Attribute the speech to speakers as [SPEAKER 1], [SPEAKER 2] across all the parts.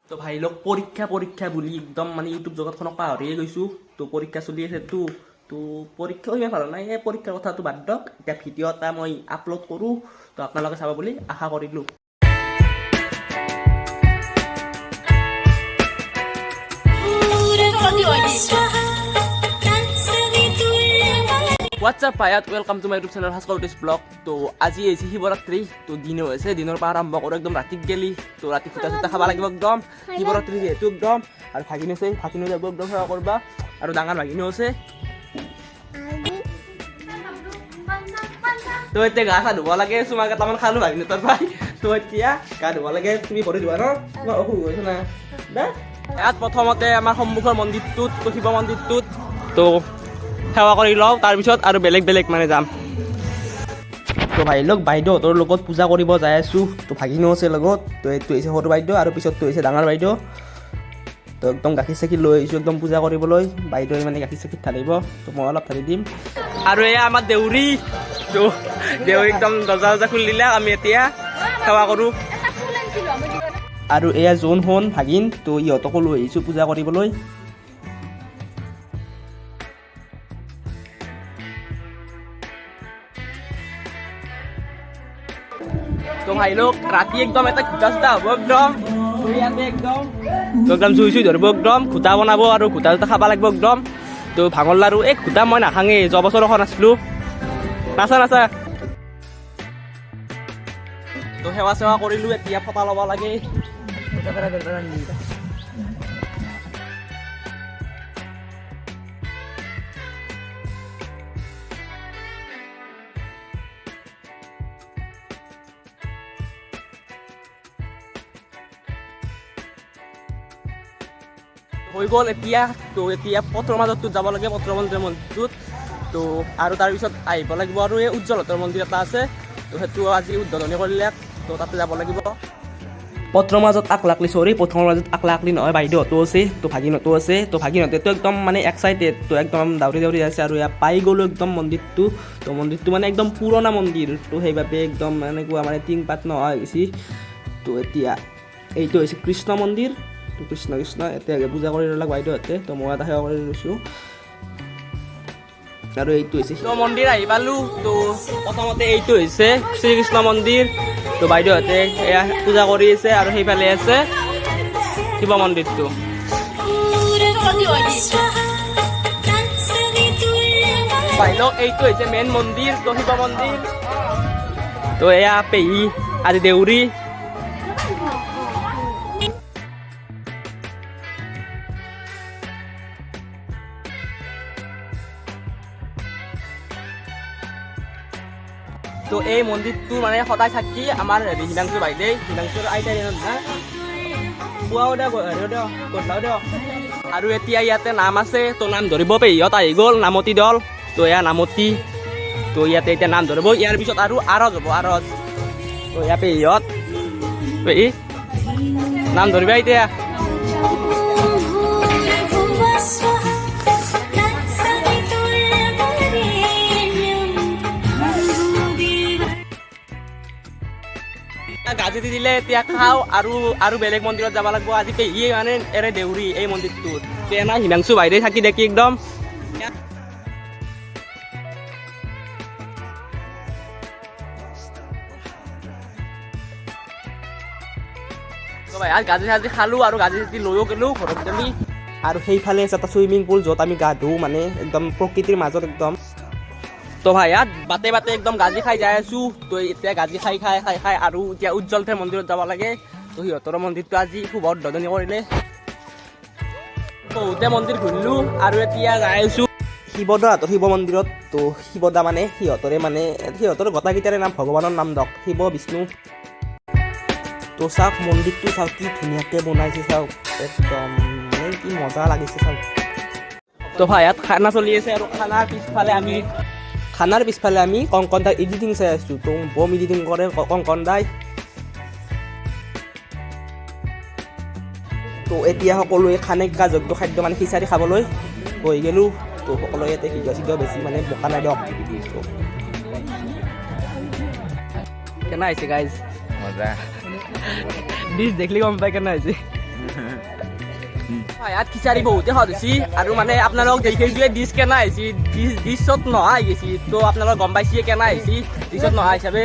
[SPEAKER 1] তো ভাই লোক পৰীক্ষা পৰীক্ষা বুলি একদম মানে ইউটিউব জগতখনক পাহৰিয়ে গৈছোঁ। তো পৰীক্ষা চলি আছেতো, তো পৰীক্ষাও ইমান ভাল নাই। এই পৰীক্ষাৰ কথাটো বাদ দিয়ক, এতিয়া ভিডিঅ' এটা মই আপলোড কৰোঁ, তো আপোনালোকে চাব বুলি আশা কৰিলোঁ। হোৱাটছআপ পায়াত welcome to my YouTube channel হাস্কটিছ ব্লগ। তো আজি আহিছে শিৱৰাত্ৰি, তো দিনো হৈছে, দিনৰ পৰা আৰম্ভ কৰোঁ একদম ৰাতিক গেলি। তো ৰাতি ফুটা চুটা খাব লাগিব একদম, শিৱৰাত্ৰি যিহেতু একদম। আৰু ভাগিন আছে, ভাগিনো যাব একদম সেৱা কৰবা। আৰু ডাঙৰ ভাগিনো আছে। তো এতিয়া গা চা ধুব লাগে, চুমা কেইটামান খালোঁ ভাগিনো তাৰ পৰাই। তো এতিয়া গা ধুব লাগে, তুমি ভৰি ধোৱা ন, তোমাৰ অসুখ হৈছে না দে। ইয়াত প্ৰথমতে আমাৰ সন্মুখৰ মন্দিৰটোত, তো শিৱ মন্দিৰটোত তো সেৱা কৰি লওঁ, তাৰপিছত আৰু বেলেগ বেলেগ মানে যাম। তো ভাই লগ বাইদেউহঁতৰ লগত পূজা কৰিব যাই আছোঁ। তো ভাগিনো আছে লগত, তো এইটো হৈছে সৰু বাইদেউ আৰু পিছতটো হৈছে ডাঙৰ বাইদেউ। তো একদম গাখীৰ চাখীৰ লৈ আহিছোঁ একদম পূজা কৰিবলৈ। বাইদেৱে মানে গাখীৰ চাখীৰ ঢালিব, তো মই অলপ ঢালি দিম। আৰু এয়া আমাৰ দেউৰী, তো দেউৰী একদম দৰ্জা দৰ্জা খুলি দিলে, আমি এতিয়া সেৱা কৰোঁ। আৰু এয়া জোন সোণ ভাগিন, তো ইহঁতকো লৈ আহিছোঁ পূজা কৰিবলৈ। তো ভাই লোক ৰাতি একদম এটা ঘুটা চুটা হ'ব একদম, ইয়াতে একদম তো একদম জুই চুই ধৰিব একদম, ঘুটা বনাব আৰু ঘুটা চুটা খাব লাগিব একদম। তো ভাঙৰ লাৰু এই ঘুটা মই নাখাঙেই, যোৱা বছৰ এখন আছিলোঁ। নাচা নাচা। তো সেৱা চেৱা কৰিলোঁ, এতিয়া ফটা ল'ব লাগে। হৈ গ'ল এতিয়া। তো এতিয়া পথৰ মাজতটোত যাব লাগে, পথৰ মন্দিৰটোত। তো আৰু তাৰপিছত আহিব লাগিব আৰু এই উজ্জ্বলহঁতৰ মন্দিৰ এটা আছে, তো সেইটো আজি উদ্বোধনী কৰিলে, তো তাতে যাব লাগিব। পথৰ মাজত আকলাকলি চৰি, পথৰ মাজত আকলাকলি নহয়, বাইদেউহঁতো আছে, তো ভাগিনহঁতো আছে। তো ভাগিনহঁতেতো একদম মানে এক্সাইটেড, তো একদম দাউৰি দাউৰি আছে। আৰু ইয়াত পাই গ'লোঁ একদম মন্দিৰটো। তো মন্দিৰটো মানে একদম পুৰণা মন্দিৰ, তো সেইবাবে একদম এনেকুৱা মানে টিং পাত নোহোৱা হৈ গৈছে। তো এতিয়া এইটো হৈছে কৃষ্ণ মন্দিৰ, তো কৃষ্ণ কৃষ্ণ এতিয়া পূজা কৰি ল'লাক বাইদেউহঁতে, তো মই এটা সেৱা কৰি লৈছোঁ। আৰু এইটো হৈছে শিৱ মন্দিৰ আহি পালোঁ। তো প্ৰথমতে এইটো হৈছে শ্ৰীকৃষ্ণ মন্দিৰ, তো বাইদেউহঁতে এয়া পূজা কৰি আছে। আৰু সেইফালে আছে শিৱ মন্দিৰটো। বাইদেউ এইটো হৈছে মেইন মন্দিৰ, তো শিৱ মন্দিৰ। তো এয়া পেহী আজি দেউৰী। তো এই মন্দিৰটো মানে সদায় থাকি আমাৰ হিমাংশু বাইদেউ, হিমাংশুৰ আইতাই না পুৱাও দিয়ক গধূলাও দিয়ক। আৰু এতিয়া ইয়াতে নাম আছে, তো নাম ধৰিব পেহীহঁত আহি গ'ল, নামতি দল। তো এয়া নামতি, তো ইয়াতে এতিয়া নাম ধৰিব। ইয়াৰ পিছত আৰু আৰজ হ'ব, আৰজ। তো এয়া পেহীহঁত, পেহী নাম ধৰিবা এতিয়া। গাজি দি দিলে এতিয়া খাওঁ, আৰু বেলেগ মন্দিৰত যাব লাগিব। আজি পেহীয়ে মানে এৰে দেউৰী এই মন্দিৰটোত, তেনা হিমাংশু বাইদেউ থাকি দেখি একদম। গাজি চাজি খালোঁ আৰু গাজি চাজি লৈও গ'লোঁ ঘৰত গ'লি। আৰু সেইফালে আছে এটা চুইমিং পুল, য'ত আমি গা ধুওঁ, মানে একদম প্ৰকৃতিৰ মাজত একদম। তো ভাই ইয়াত বাটে বাটে একদম গাজি খাই যাই আছোঁ। তো এতিয়া গাজি খাই খাই খাই খাই আৰু এতিয়া উজ্জ্বলহঁতৰ মন্দিৰত যাব লাগে। তো সিহঁতৰ মন্দিৰটো আজি শুভ উদ্বোধনী কৰিলে, বহুতে মন্দিৰ ঘূৰিলোঁ। আৰু এতিয়া যাই আছোঁ শিৱদাহঁতৰ শিৱ মন্দিৰত। তো শিৱদা মানে সিহঁতৰে মানে সিহঁতৰ গোটেইকেইটাৰে নাম ভগৱানৰ নাম দক, শিৱ বিষ্ণু। তো চাওক মন্দিৰটো চাওক কি ধুনীয়াকৈ বনাইছে, চাওক একদম মানে কি মজা লাগিছে চাওক। তো ভাই ইয়াত খানা চলি আছে, আৰু খানাৰ পিছফালে আমি কংকন দাই এডিটিং চাই আছোঁ। তো বম এডিটিং কৰে কংকন দাই। তো এতিয়া সকলোৱে খানেকা যোগ্য খাদ্য মানে খিচাৰি খাবলৈ বহি গ'লোঁ। তো সকলোৱে ইয়াতে ভিডিঅ' চিডিঅ' বেছি মানে বোকা নাই দিয়ক। কেনে হৈছে গাইজ?
[SPEAKER 2] মজা।
[SPEAKER 1] ডিছ দেখলি গম পাই কেনে হৈছে? ইয়াত খিচাৰি বহুতে সোৱাদ হৈছে আৰু মানে আপোনালোক দেখি যে ডিছ কেনা আহিছে ডিছত নহা হৈ গৈছে তো আপোনালোক গম পাইছে কেনা আহিছে ডিছত নহা হিচাপে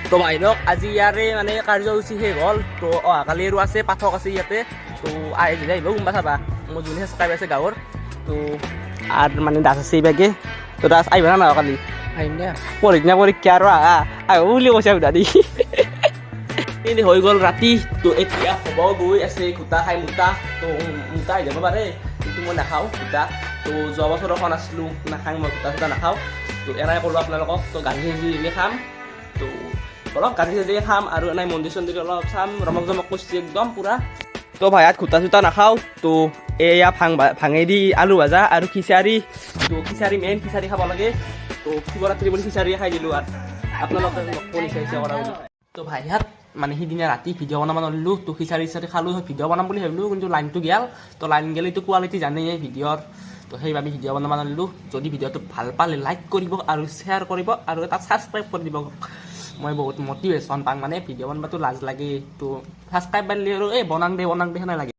[SPEAKER 1] তো ভাইনক আজি ইয়াৰে মানে কাৰ্যসূচী শেষ হ'ল তো অহাকালি আৰু আছে পাঠক আছে ইয়াতে তো আহিলে আহিব কোনোবা চাবা মোৰ যোনে ছাবস্ক্ৰাইব আছে গাঁৱৰ তো আৰু মানে দাস আছে এইবাগে তো দাস আহিবা না নহয় কালি আহিম দে পৰীক্ষা আৰু আহিব বুলি কৈছে দাদী হৈ গ'ল ৰাতি তো এতিয়া হ'ব গৈ আছে গোটা খাই মোটা তো মোটা আহি যাব পাৰে কিন্তু মই নাখাওঁ গোটা তো যোৱা বছৰ এখন আছিলোঁ নাখাওঁ মই গোটা চোটা নাখাওঁ তো এনেই ক'লোঁ আপোনালোকক তো গান্ধী চাজি খাম তো অলপ গান্ধী চাজি খাম আৰু এনেই মন্দিৰ চন্দিৰ অলপ চাম ৰমক জমক কৰিছে একদম পূৰা তো ভাইয়াত গোটা চোটা নাখাওঁ তো এয়া ভাঙেদি আলু ভাজা আৰু খিচাৰি তো খিচাৰি মেইন খিচাৰি খাব লাগে তো শিৱৰাত্ৰি বুলি খিচাৰি খাই দিলোঁ আৰু আপোনালোকে পইচা কৰা বুলি তো ভাইয়াত মানে সিদিনা ৰাতি ভিডিঅ' বনাব নোৱাৰিলোঁ তো খিচাৰি খালোঁ ভিডিঅ' বনাম বুলি ভাবিলোঁ কিন্তু লাইনটো গেল তো লাইন গেলেতো কোৱালিটি জানেই ভিডিঅ'ৰ তো সেইবাবে ভিডিঅ' বনাব নোৱাৰিলোঁ যদি ভিডিঅ'টো ভাল পালে লাইক কৰিব আৰু শ্বেয়াৰ কৰিব আৰু এটা ছাবস্ক্ৰাইব কৰি দিব মই বহুত মটিভেশ্যন পাওঁ মানে ভিডিঅ' বনাবতো লাজ লাগে তো ছাবস্ক্ৰাইব বাঢ়িলে আৰু এই বনাং দে সেনে লাগে